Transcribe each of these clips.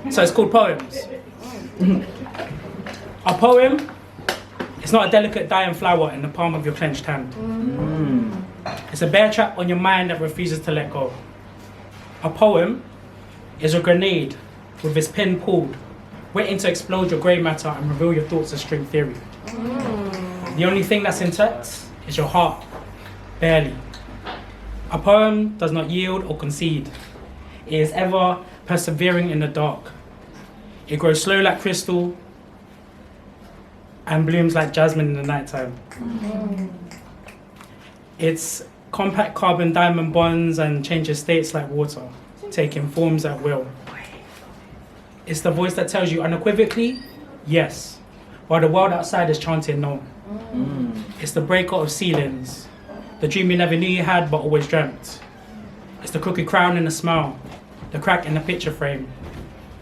So it's called poems. A poem is not a delicate dying flower in the palm of your clenched hand. It's a bear trap on your mind that refuses to let go. A poem is a grenade with its pin pulled, waiting to explode your grey matter and reveal your thoughts as string theory. The only thing that's intact is your heart, barely. A poem does not yield or concede. It is ever persevering in the dark. It grows slow like crystal and blooms like jasmine in the nighttime. It's compact carbon diamond bonds and changes states like water, taking forms at will. It's the voice that tells you unequivocally, yes, while the world outside is chanting no. It's the breaker of ceilings, the dream you never knew you had but always dreamt. It's the crooked crown in the smile, the crack in the picture frame,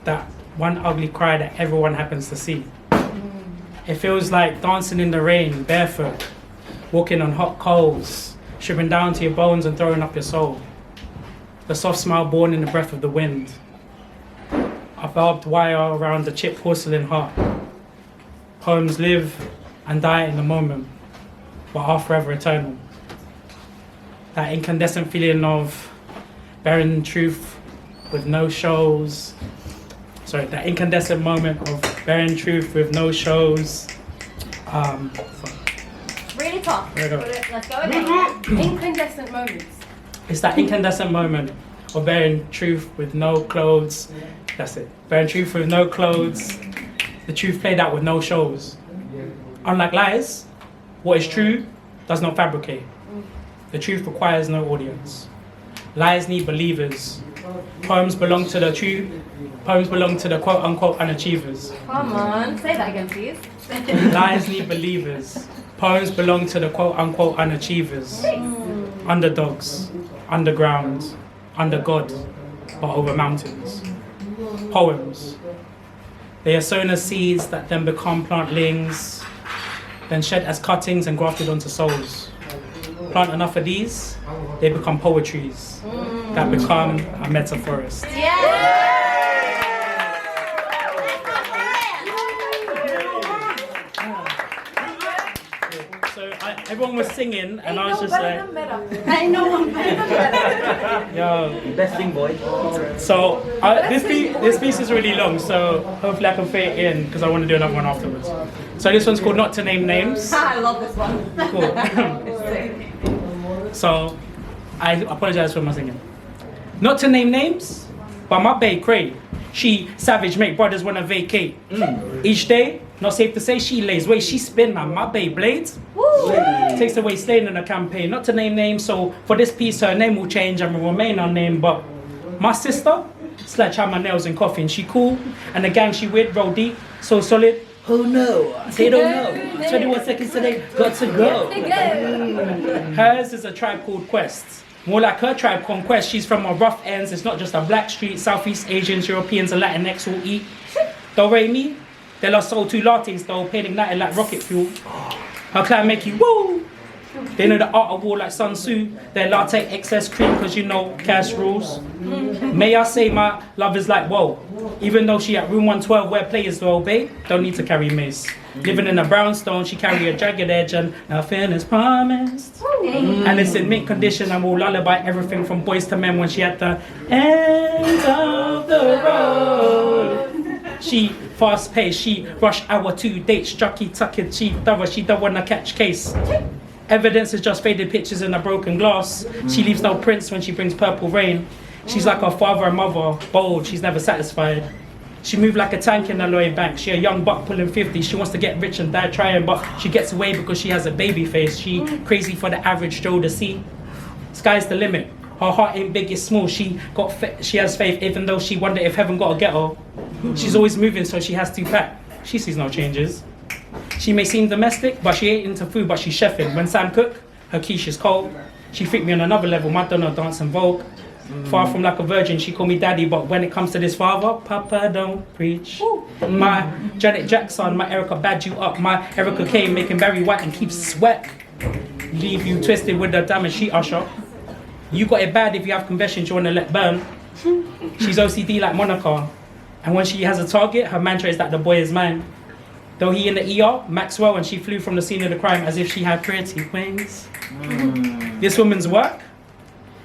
that one ugly cry that everyone happens to see. It feels like dancing in the rain, barefoot, walking on hot coals, stripping down to your bones and throwing up your soul. The soft smile born in the breath of the wind, a barbed wire around the chipped porcelain heart. Poems live and die in the moment, but are forever eternal. That incandescent feeling of bearing truth with no shows. That incandescent moment of bearing truth with no shows. Really tough. Let's go again. Incandescent moments. It's that incandescent moment of bearing truth with no clothes. That's it. Bearing truth with no clothes. The truth played out with no shows. Unlike lies, what is true does not fabricate. The truth requires no audience. Lies need believers. Poems belong to the true. Poems belong to the quote-unquote unachievers. Come on, say that again, please. Lies need believers. Poems belong to the quote-unquote unachievers. Underdogs, underground, under God, but over mountains. Poems. They are sown as seeds that then become plantlings, then shed as cuttings and grafted onto souls. Plant enough of these, they become poetries that become a metaphorest. So everyone was singing and I was just like, I know one better. yo. Besting boy. So this piece is really long, so hopefully I can fit it in because I want to do another one afterwards. So this one's called Not to Name Names. I love this one. Cool. So I apologize for my singing. Not to name names, but my bae cray. She savage, make brothers wanna vacate. Each day, not safe to say she lays. Wait, she spin man, my bae blades. Takes away stain in the campaign. Not to name names, so for this piece her name will change and will remain unnamed. But my sister, sledgehammer nails and coffin. She cool, and the gang she with roll deep, so solid. Oh no, they don't know. 21 seconds today, got to go. Hers is a tribe called Quest. More like her tribe Conquest. She's from a rough ends. It's not just a black street. Southeast Asians, Europeans, and Latinx all eat. Do re mi, they lost soul two lattes though, paid ignited like rocket fuel. Her clan make you woo. They know the art of war like Sun Tzu. Their latte excess cream cause you know cash rules. May I say my love is like whoa. Even though she at room 112 where players will obey, don't need to carry mace. Living in a brownstone, she carry a jagged edge and nothing is promised. And it's in mint condition and will lullaby everything from boys to men when she at the end of the road. She fast paced, she rush hour 2 dates, jockey tucked, she thorough, she don't wanna catch case. Evidence is just faded pictures in a broken glass. She leaves no prints when she brings purple rain. She's like her father and mother, bold, she's never satisfied. She moved like a tank in a Lloyd bank. She a young buck pulling 50. She wants to get rich and die trying, but she gets away because she has a baby face. She crazy for the average Joe to see. Sky's the limit. Her heart ain't big, it's small. She has faith even though she wonder if heaven got a ghetto. She's always moving so she has to pack. She sees no changes. She may seem domestic, but she ain't into food, but she's chefing. When Sam cook, her quiche is cold. She freaked me on another level, my donor dance and vogue. Far from like a virgin, she call me daddy, but when it comes to this father, Papa don't preach. My Janet Jackson, my Erica bad you up. My Erica Kane making Barry White and keep sweat. Leave you twisted with the damage she usher. You got it bad if you have confessions you wanna let burn. She's OCD like Monica. And when she has a target, her mantra is that the boy is mine. Though he in the ER, Maxwell, and she flew from the scene of the crime as if she had creative wings. This woman's work,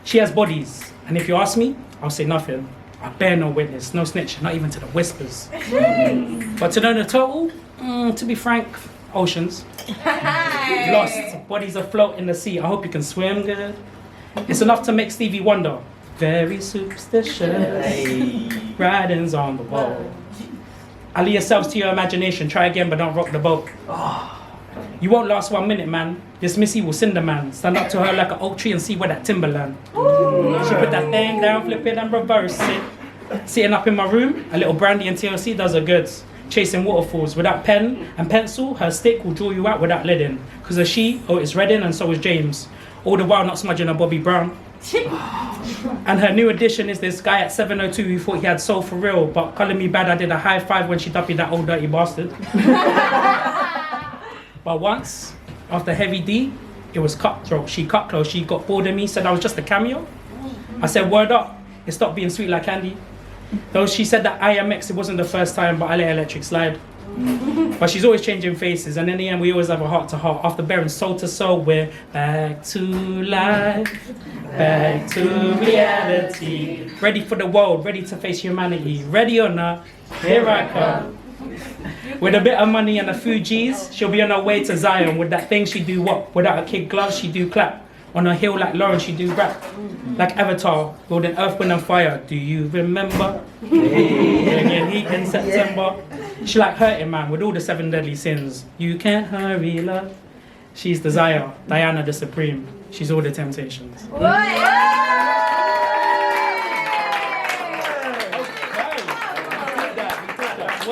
she has bodies. And if you ask me, I'll say nothing. I bear no witness, no snitch, not even to the whispers. But to know the total, to be frank, oceans. Lost, bodies afloat in the sea. I hope you can swim good. It's enough to make Stevie wonder. Very superstitious. Writings on the wall. Ally yourselves to your imagination. Try again, but don't rock the boat. You won't last 1 minute, man. This missy will cinder man. Stand up to her like an oak tree and see where that timberland. She put that thing down, flip it and reverse it. Sitting up in my room, a little brandy and TLC does her goods. Chasing waterfalls without pen and pencil, her stick will draw you out without leading. Cause of she, it's Redding and so is James. All the while not smudging a Bobby Brown. And her new addition is this guy at 702 who thought he had soul for real, but calling me bad, I did a high five when she duppied that old dirty bastard. But once, after Heavy D, it was cutthroat. She cut close, she got bored of me, said I was just a cameo. I said, word up, it stopped being sweet like candy. Though she said that IMX, it wasn't the first time, but I let electric slide. But she's always changing faces, and in the end, we always have a heart to heart. After bearing soul to soul, we're back to life, back to reality. Ready for the world, ready to face humanity. Ready or not, here I come. With a bit of money and a few G's, she'll be on her way to Zion. With that thing, she do what? Without a kid gloves, she do clap. On a hill like Lauren, she do rap. Like Avatar, golden earth, wind and fire. Do you remember? Again, heat in September. She like hurting man with all the 7 deadly sins. You can't hurry love. She's desire, Diana the Supreme. She's all the temptations. What?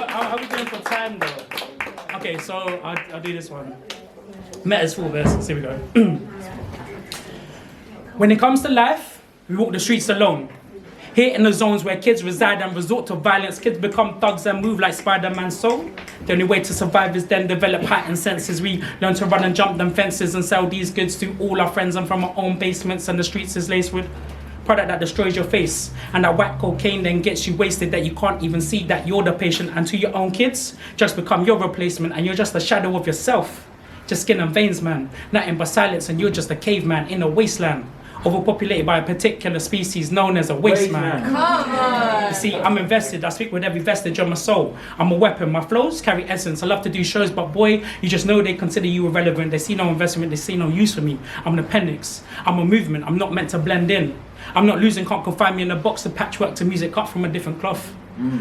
How are we doing for time though? Okay, so I'll do this one. Metaphorest, here we go. When it comes to life, we walk the streets alone. Here in the zones where kids reside and resort to violence, kids become thugs and move like Spider-Man's soul. The only way to survive is then develop heightened senses. We learn to run and jump them fences and sell these goods to all our friends and from our own basements, and the streets is laced with product that destroys your face, and that whack cocaine then gets you wasted that you can't even see that you're the patient, and to your own kids just become your replacement, and you're just a shadow of yourself. Just skin and veins, man, nothing but silence, and you're just a caveman in a wasteland, overpopulated by a particular species known as a waste man. Come on. You see, I'm invested, I speak with every vestige of my soul. I'm a weapon, my flows carry essence. I love to do shows, but boy, you just know they consider you irrelevant. They see no investment, they see no use for me. I'm an appendix, I'm a movement, I'm not meant to blend in. I'm not losing, can't confine me in a box of patchwork to music cut from a different cloth.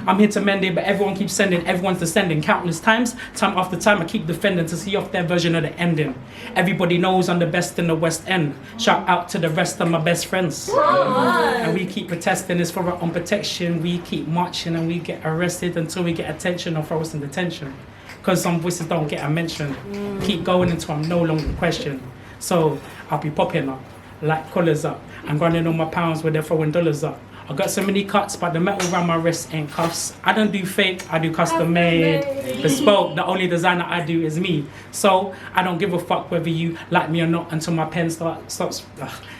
I'm here to mend it, but everyone keeps sending, everyone's descending. Countless times, time after time, I keep defending to see off their version of the ending. Everybody knows I'm the best in the West End. Shout out to the rest of my best friends. And we keep protesting, it's for our own protection. We keep marching and we get arrested until we get attention or throw us in detention. Because some voices don't get a mention. Keep going until I'm no longer questioned. So I'll be popping up, like collars up. I'm grinding on my pounds where they're throwing dollars up. I got so many cuts, but the metal around my wrist ain't cuffs. I don't do fake, I do custom made. Bespoke, the only designer I do is me. So I don't give a fuck whether you like me or not until my pen stops.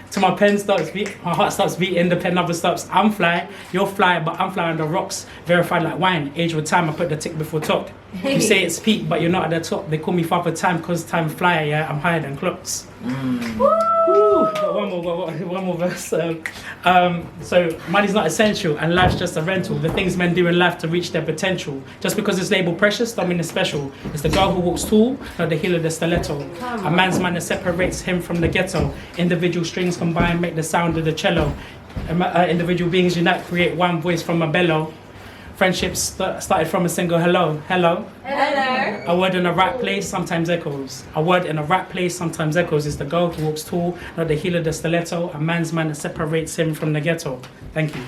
Till my pen starts beating, my heart starts beating, the pen never stops. I'm fly, you're fly, but I'm flying the rocks. Verified like wine, age with time, I put the tick before talk. You say it's peak, but you're not at the top. They call me Father Time, cause time fly, yeah, I'm higher than clocks. Got one more verse. So money's not essential and life's just a rental. The things men do in life to reach their potential. Just because it's labeled precious, don't mean it's special. It's the girl who walks tall, not the heel of the stiletto. A man's mind that separates him from the ghetto. Individual strings combine, make the sound of the cello. Individual beings unite, create one voice from a bellow. Friendships started from a single hello, hello. Hello. A word in the right place sometimes echoes. A word in the right place sometimes echoes. It's the girl who walks tall, not the heel of the stiletto. A man's mind that separates him from the ghetto. Thank you.